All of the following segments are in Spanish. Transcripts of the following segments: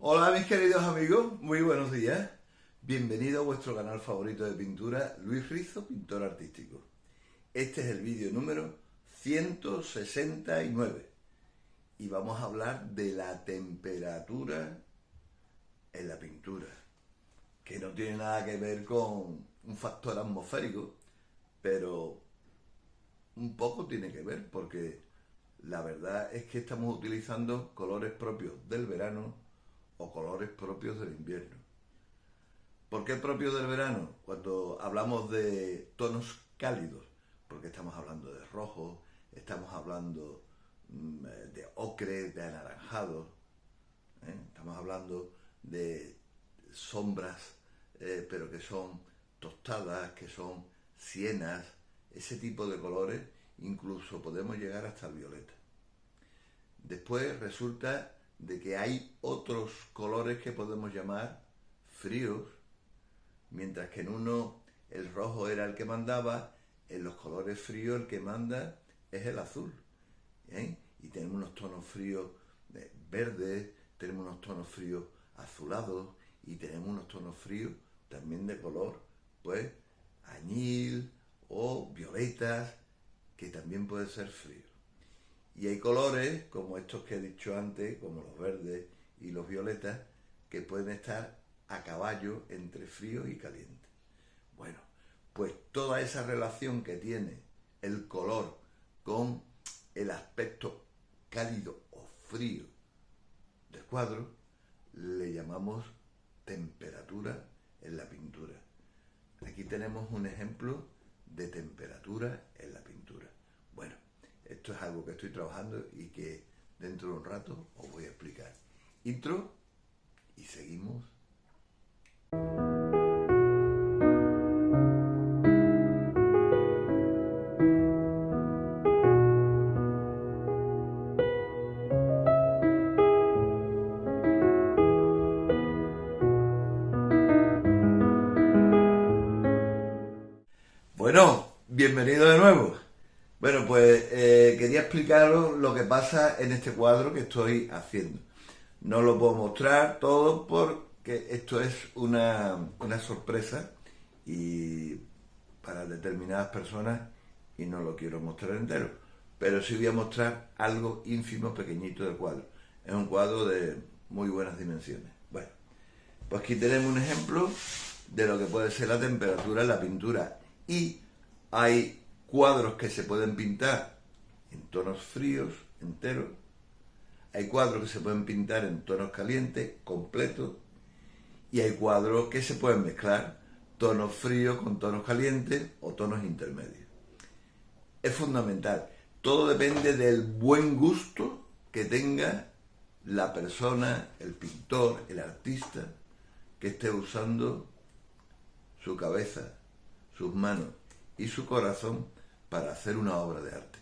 Hola mis queridos amigos, muy buenos días. Bienvenido a vuestro canal favorito de pintura, Luis Rizo, pintor artístico. Este es el vídeo número 169 y vamos a hablar de la temperatura en la pintura, que no tiene nada que ver con un factor atmosférico, pero un poco tiene que ver, porque la verdad es que estamos utilizando colores propios del verano o colores propios del invierno. ¿Por qué propios del verano? Cuando hablamos de tonos cálidos, porque estamos hablando de rojo, estamos hablando de ocre, de anaranjado, estamos hablando de sombras, pero que son tostadas, que son sienas, ese tipo de colores, incluso podemos llegar hasta el violeta. Después resulta de que hay otros colores que podemos llamar fríos, mientras que en uno el rojo era el que mandaba, en los colores fríos el que manda es el azul, y tenemos unos tonos fríos verdes, tenemos unos tonos fríos azulados y tenemos unos tonos fríos también de color pues añil o violetas, que también puede ser frío. Y hay colores como estos que he dicho antes, como los verdes y los violetas, que pueden estar a caballo entre frío y caliente. Bueno, pues toda esa relación que tiene el color con el aspecto cálido o frío del cuadro, le llamamos temperatura en la pintura. Aquí tenemos un ejemplo de temperatura en la pintura. Bueno, esto es algo que estoy trabajando y que dentro de un rato os voy a explicar. Intro y seguimos. Bueno, bienvenido de nuevo. Bueno, pues quería explicaros lo que pasa en este cuadro que estoy haciendo. No lo puedo mostrar todo porque esto es una sorpresa y para determinadas personas, y no lo quiero mostrar entero, pero sí voy a mostrar algo ínfimo, pequeñito del cuadro. Es un cuadro de muy buenas dimensiones. Bueno, pues aquí tenemos un ejemplo de lo que puede ser la temperatura en la pintura, y hay cuadros que se pueden pintar en tonos fríos, enteros. Hay cuadros que se pueden pintar en tonos calientes, completos. Y hay cuadros que se pueden mezclar, tonos fríos con tonos calientes o tonos intermedios. Es fundamental. Todo depende del buen gusto que tenga la persona, el pintor, el artista, que esté usando su cabeza, sus manos y su corazón para hacer una obra de arte.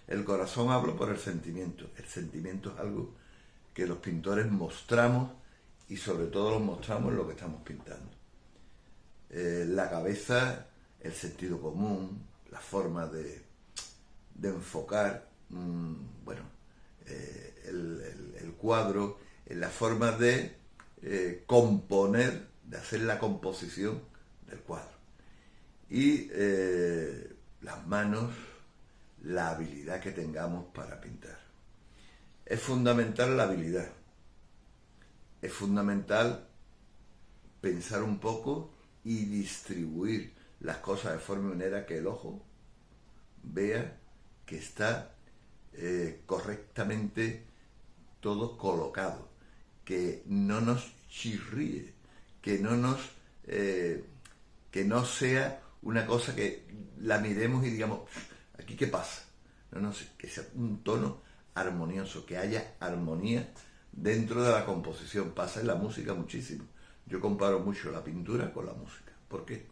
El corazón habla por el sentimiento. El sentimiento es algo que los pintores mostramos, y sobre todo lo mostramos en lo que estamos pintando. La cabeza, el sentido común, la forma de enfocar, el cuadro, la forma de componer, de hacer la composición del cuadro. Y las manos, la habilidad que tengamos para pintar. Es fundamental la habilidad. Es fundamental pensar un poco y distribuir las cosas de forma manera que el ojo vea que está correctamente todo colocado, que no nos chirríe, que no sea una cosa que la miremos y digamos, ¿aquí qué pasa? No, que sea un tono armonioso, que haya armonía dentro de la composición. Pasa en la música muchísimo. Yo comparo mucho la pintura con la música. ¿Por qué?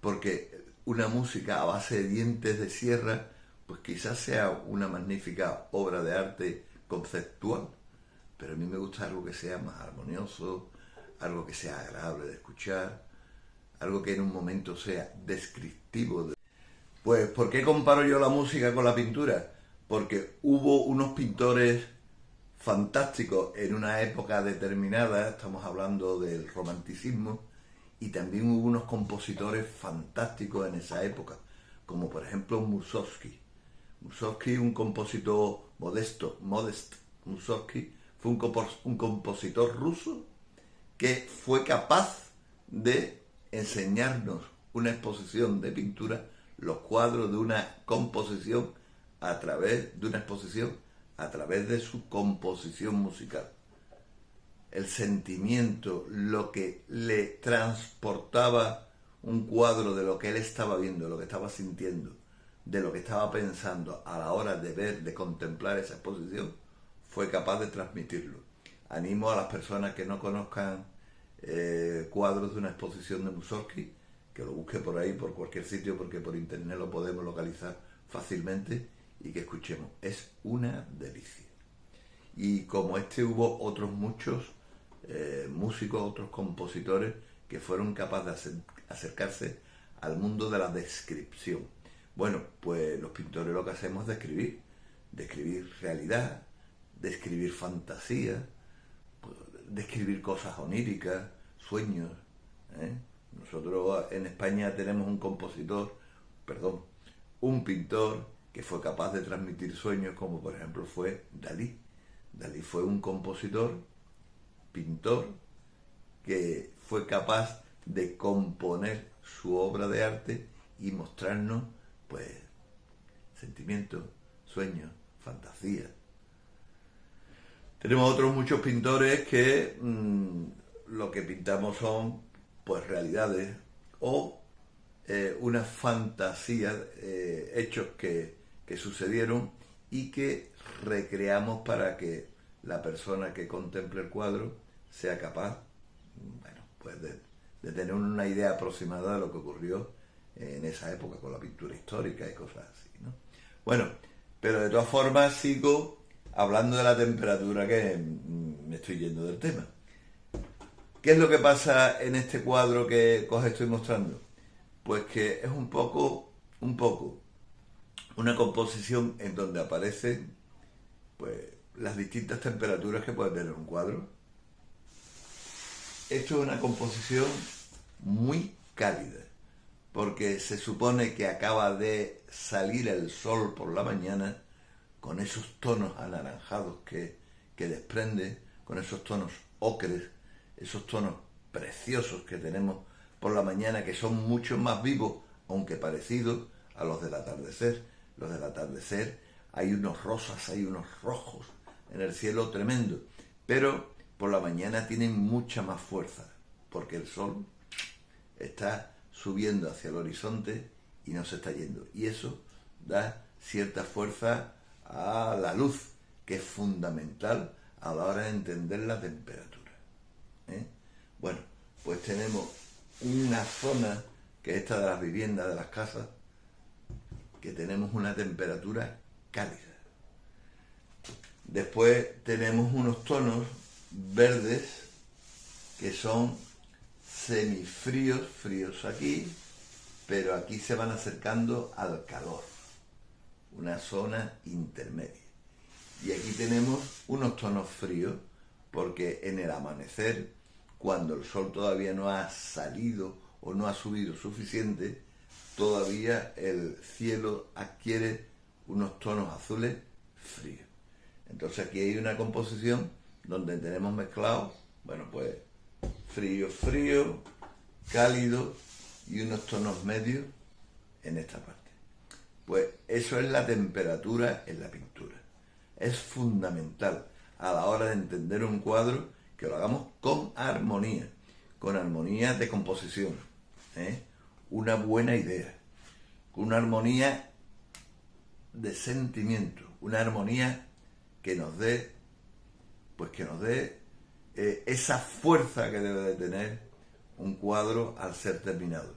Porque una música a base de dientes de sierra, pues quizás sea una magnífica obra de arte conceptual, pero a mí me gusta algo que sea más armonioso, algo que sea agradable de escuchar, algo que en un momento sea descriptivo. Pues, ¿por qué comparo yo la música con la pintura? Porque hubo unos pintores fantásticos en una época determinada, estamos hablando del romanticismo, y también hubo unos compositores fantásticos en esa época, como por ejemplo Mussorgsky. Mussorgsky, un compositor Modest Mussorgsky, fue un compositor ruso que fue capaz de enseñarnos una exposición de pintura, los cuadros de una composición a través de una exposición, a través de su composición musical. El sentimiento, lo que le transportaba un cuadro de lo que él estaba viendo, de lo que estaba sintiendo, de lo que estaba pensando a la hora de ver, de contemplar esa exposición, fue capaz de transmitirlo. Animo a las personas que no conozcan cuadros de una exposición de Mussorgsky, que lo busque por ahí, por cualquier sitio, porque por internet lo podemos localizar fácilmente, y que escuchemos. Es una delicia. Y como este hubo otros muchos músicos, otros compositores que fueron capaces de acercarse al mundo de la descripción. Bueno, pues los pintores lo que hacemos es describir realidad, describir fantasía, describir cosas oníricas, sueños. Nosotros en España tenemos un pintor que fue capaz de transmitir sueños, como por ejemplo fue Dalí. Dalí fue un compositor, pintor, que fue capaz de componer su obra de arte y mostrarnos, pues, sentimientos, sueños, fantasía. Tenemos otros muchos pintores que lo que pintamos son, pues, realidades o unas fantasías, hechos que sucedieron y que recreamos para que la persona que contemple el cuadro sea capaz, bueno, pues de tener una idea aproximada de lo que ocurrió en esa época con la pintura histórica y cosas así, ¿no? Bueno, pero de todas formas sigo hablando de la temperatura, que me estoy yendo del tema. ¿Qué es lo que pasa en este cuadro que os estoy mostrando? Pues que es un poco una composición en donde aparecen, pues, las distintas temperaturas que puede tener un cuadro. Esto es una composición muy cálida, porque se supone que acaba de salir el sol por la mañana, con esos tonos anaranjados que desprende, con esos tonos ocres, esos tonos preciosos que tenemos por la mañana, que son mucho más vivos, aunque parecidos a los del atardecer. Los del atardecer hay unos rosas, hay unos rojos en el cielo tremendo, pero por la mañana tienen mucha más fuerza, porque el sol está subiendo hacia el horizonte y no se está yendo, y eso da cierta fuerza a la luz, que es fundamental a la hora de entender la temperatura. Bueno, pues tenemos una zona, que es esta de las viviendas, de las casas, que tenemos una temperatura cálida. Después tenemos unos tonos verdes que son semifríos, fríos aquí, pero aquí se van acercando al calor, una zona intermedia. Y aquí tenemos unos tonos fríos, porque en el amanecer, cuando el sol todavía no ha salido o no ha subido suficiente, todavía el cielo adquiere unos tonos azules fríos. Entonces aquí hay una composición donde tenemos mezclados, bueno, pues frío, cálido y unos tonos medios en esta parte. Pues eso es la temperatura en la pintura. Es fundamental a la hora de entender un cuadro que lo hagamos con armonía de composición, una buena idea, con una armonía de sentimiento, una armonía que nos dé esa fuerza que debe de tener un cuadro al ser terminado.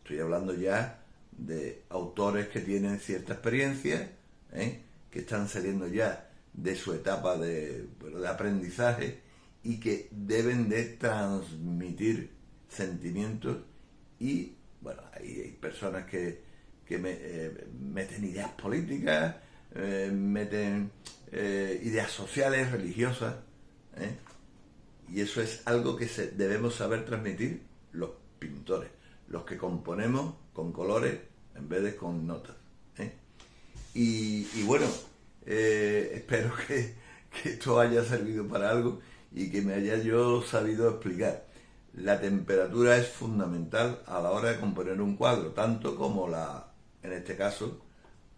Estoy hablando ya de autores que tienen cierta experiencia, que están saliendo ya de su etapa de aprendizaje y que deben de transmitir sentimientos. Y bueno, hay personas que meten ideas políticas, meten ideas sociales, religiosas, ¿eh? Y eso es algo que debemos saber transmitir los pintores, los que componemos con colores en vez de con notas, ¿eh? Y bueno, espero que esto haya servido para algo y que me haya yo sabido explicar. La temperatura es fundamental a la hora de componer un cuadro, tanto como en este caso,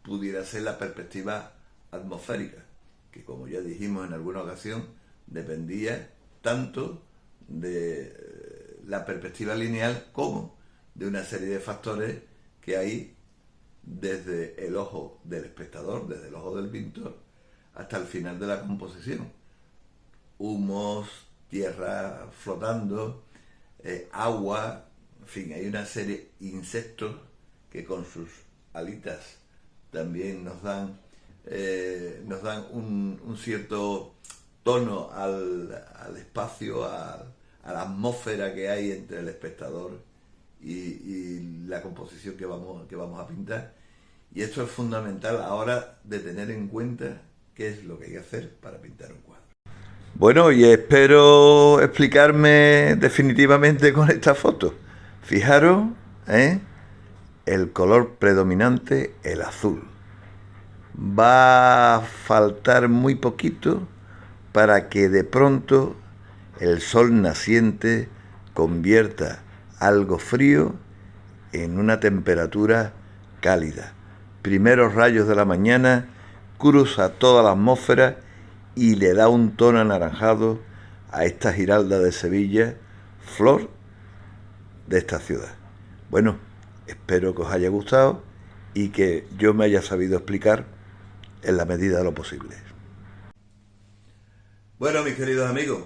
pudiera ser la perspectiva atmosférica, que como ya dijimos en alguna ocasión, dependía tanto de la perspectiva lineal como de una serie de factores que hay desde el ojo del espectador, desde el ojo del pintor, hasta el final de la composición. Humos, tierra flotando, agua, en fin, hay una serie de insectos que con sus alitas también nos dan un cierto tono al espacio, a la atmósfera que hay entre el espectador y la composición que vamos a pintar. Y esto es fundamental ahora de tener en cuenta qué es lo que hay que hacer para pintar un cuadro. Bueno, y espero explicarme definitivamente con esta foto. Fijaros, el color predominante, el azul. Va a faltar muy poquito para que de pronto el sol naciente convierta algo frío en una temperatura cálida. Primeros rayos de la mañana, cruza toda la atmósfera y le da un tono anaranjado a esta Giralda de Sevilla, flor de esta ciudad. Bueno, espero que os haya gustado y que yo me haya sabido explicar en la medida de lo posible. Bueno, mis queridos amigos,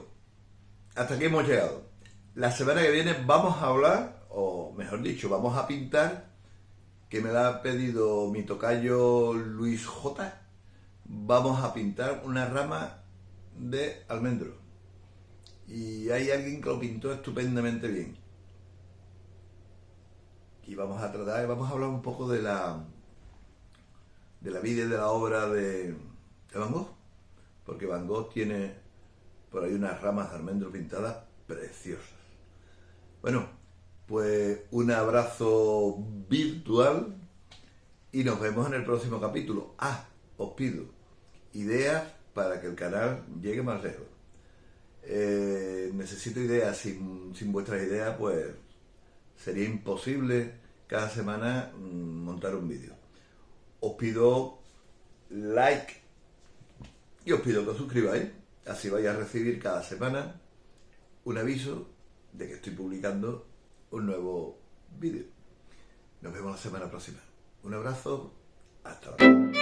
hasta aquí hemos llegado. La semana que viene vamos a hablar, o mejor dicho, vamos a pintar, que me la ha pedido mi tocayo Luis J. Vamos a pintar una rama de almendro. Y hay alguien que lo pintó estupendamente bien. Y vamos a hablar un poco de la vida y de la obra de Van Gogh. Porque Van Gogh tiene por ahí unas ramas de almendro pintadas preciosas. Bueno, pues un abrazo virtual y nos vemos en el próximo capítulo. Os pido ideas para que el canal llegue más lejos. Necesito ideas, sin vuestras ideas pues sería imposible cada semana montar un vídeo. Os pido like y os pido que os suscribáis, así vais a recibir cada semana un aviso de que estoy publicando un nuevo vídeo. Nos vemos la semana próxima. Un abrazo, hasta luego.